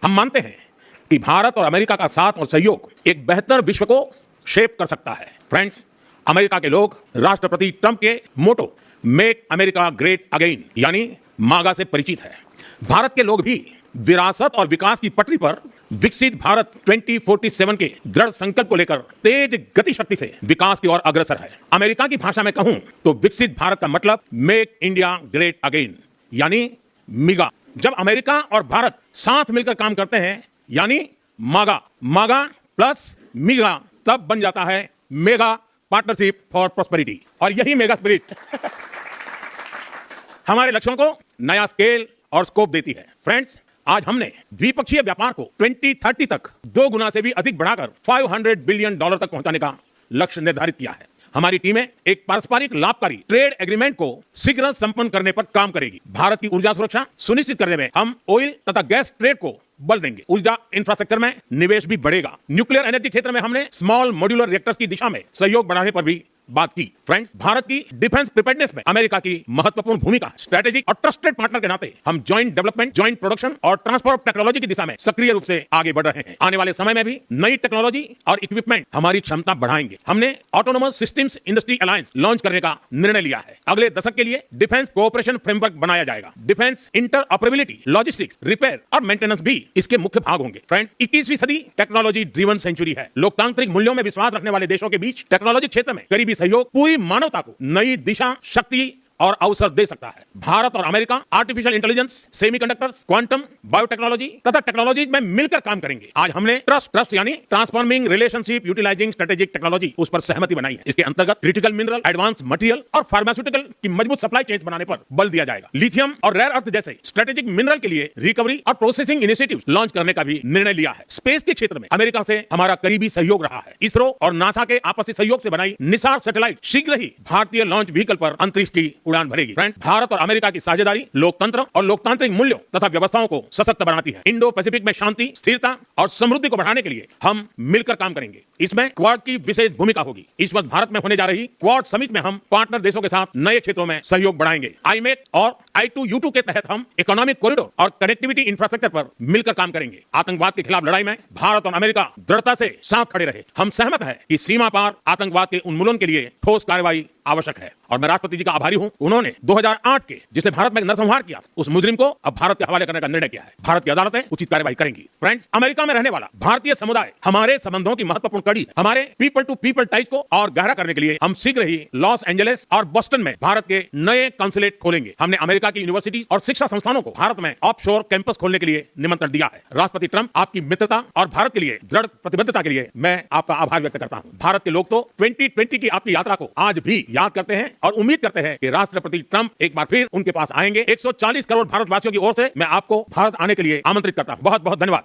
हम मानते हैं कि भारत और अमेरिका का साथ और सहयोग एक बेहतर विश्व को शेप कर सकता है। फ्रेंड्स, अमेरिका के लोग राष्ट्रपति ट्रंप के मोटो मेक अमेरिका ग्रेट अगेन यानी मागा से परिचित है। भारत के लोग भी विरासत और विकास की पटरी पर विकसित भारत 2047 के दृढ़ संकल्प को लेकर तेज गति शक्ति से विकास की ओर अग्रसर है। अमेरिका की भाषा में कहूं तो विकसित भारत का मतलब मेक इंडिया ग्रेट अगेन यानी मिगा। जब अमेरिका और भारत साथ मिलकर काम करते हैं यानी मागा मागा प्लस मिगा, तब बन जाता है मेगा पार्टनरशिप फॉर प्रॉस्पेरिटी। और यही मेगा स्पिरिट हमारे लक्ष्यों को नया स्केल और स्कोप देती है। फ्रेंड्स, आज हमने द्विपक्षीय व्यापार को 2030 तक 2 गुना से भी अधिक बढ़ाकर $500 बिलियन तक पहुंचाने का लक्ष्य निर्धारित किया है। हमारी टीमें एक पारस्परिक लाभकारी ट्रेड एग्रीमेंट को शीघ्र संपन्न करने पर काम करेगी। भारत की ऊर्जा सुरक्षा सुनिश्चित करने में हम ऑयल तथा गैस ट्रेड को बल देंगे। ऊर्जा इंफ्रास्ट्रक्चर में निवेश भी बढ़ेगा। न्यूक्लियर एनर्जी क्षेत्र में हमने स्मॉल मॉड्यूलर रिएक्टर्स की दिशा में सहयोग बढ़ाने पर भी बात की। फ्रेंड्स, भारत की डिफेंस प्रिपेयर्डनेस में अमेरिका की महत्वपूर्ण भूमिका, स्ट्रेटेजिक और ट्रस्टेड पार्टनर के नाते हम जॉइंट डेवलपमेंट, जॉइंट प्रोडक्शन और ट्रांसफर ऑफ टेक्नोलॉजी की दिशा में सक्रिय रूप से आगे बढ़ रहे हैं। आने वाले समय में भी नई टेक्नोलॉजी और इक्विपमेंट हमारी क्षमता बढ़ाएंगे। हमने autonomous systems industry alliance launch करने का निर्णय लिया है। अगले दशक के लिए डिफेंस कोऑपरेशन फ्रेमवर्क बनाया जाएगा। डिफेंस इंटरऑपरेबिलिटी, लॉजिस्टिक्स, रिपेयर और मेंटेनेंस भी इसके मुख्य भाग होंगे। फ्रेंड्स, 21वीं सदी टेक्नोलॉजी ड्रिवन सेंचुरी है। लोकतांत्रिक मूल्यों में विश्वास रखने वाले देशों के बीच टेक्नोलॉजी क्षेत्र में करीबी सहयोग पूरी मानवता को नई दिशा, शक्ति और अवसर दे सकता है। भारत और America artificial intelligence, semiconductors, quantum, biotechnology तथा टेक्नोलॉजी में मिलकर काम करेंगे। आज हमने ट्रस्ट यानी transforming relationship utilising strategic technology उस पर सहमति बनाई है। इसके अंतर्गत क्रिटिकल मिनरल, एडवांस मटेरियल और फार्मास्यूटिकल की मजबूत सप्लाई चेन बनाने पर बल दिया जाएगा। लिथियम और रेयर अर्थ जैसे स्ट्रेटेजिक मिनरल के लिए रिकवरी और प्रोसेसिंग इनिशिएटिव लॉन्च करने का भी निर्णय लिया है। स्पेस के क्षेत्र में अमेरिका से हमारा करीबी सहयोग रहा है। इसरो और नासा के आपसी सहयोग से बनाई निसार सैटेलाइट शीघ्र ही भारतीय लॉन्च व्हीकल पर अंतरिक्ष की उड़ान भरेगी। फ्रेंड्स, भारत और अमेरिका की साझेदारी लोकतंत्र और लोकतांत्रिक मूल्यों तथा व्यवस्थाओं को सशक्त बनाती है। इंडो पैसिफिक में शांति, स्थिरता और समृद्धि को बढ़ाने के लिए हम मिलकर काम करेंगे। इसमें क्वाड की विशेष भूमिका होगी। इस वक्त भारत में होने जा रही क्वाड समिट में हम पार्टनर देशों के साथ नए क्षेत्रों में सहयोग बढ़ाएंगे। आईमेक और I2U2 के तहत हम इकोनॉमिक कॉरिडोर और कनेक्टिविटी इंफ्रास्ट्रक्चर पर मिलकर काम करेंगे। आतंकवाद के खिलाफ लड़ाई में भारत और अमेरिका दृढ़ता से साथ खड़े रहे। हम सहमत हैं कि सीमा पार आतंकवाद के उन्मूलन के लिए ठोस कार्रवाई आवश्यक है और मैं राष्ट्रपति जी का आभारी हूं। उन्होंने 2008 के जिसने भारत में नरसंहार किया, उस मुजरिम को अब भारत के हवाले करने का निर्णय किया है। भारत की अदालतें उचित कार्रवाई करेंगी। फ्रेंड्स, अमेरिका में रहने वाला भारतीय समुदाय हमारे संबंधों की महत्वपूर्ण कड़ी है। हमारे पीपल टू पीपल टाइज को और गहरा करने के लिए हम शीघ्र ही लॉस एंजलिस और बोस्टन में भारत के नए काउंसुलेट खोलेंगे। हमने अमेरिका की यूनिवर्सिटीज और शिक्षा संस्थानों को भारत में ऑफशोर कैंपस खोलने के लिए निमंत्रण दिया है। राष्ट्रपति ट्रंप, आपकी मित्रता और भारत के लिए दृढ़ प्रतिबद्धता के लिए मैं आपका आभार व्यक्त करता हूं। भारत के लोग तो 2020 की आपकी यात्रा को आज भी याद करते हैं और उम्मीद करते हैं कि राष्ट्रपति ट्रंप एक बार फिर उनके पास आएंगे। 140 करोड़ भारतवासियों की ओर से मैं आपको भारत आने के लिए आमंत्रित करता हूं। बहुत बहुत धन्यवाद।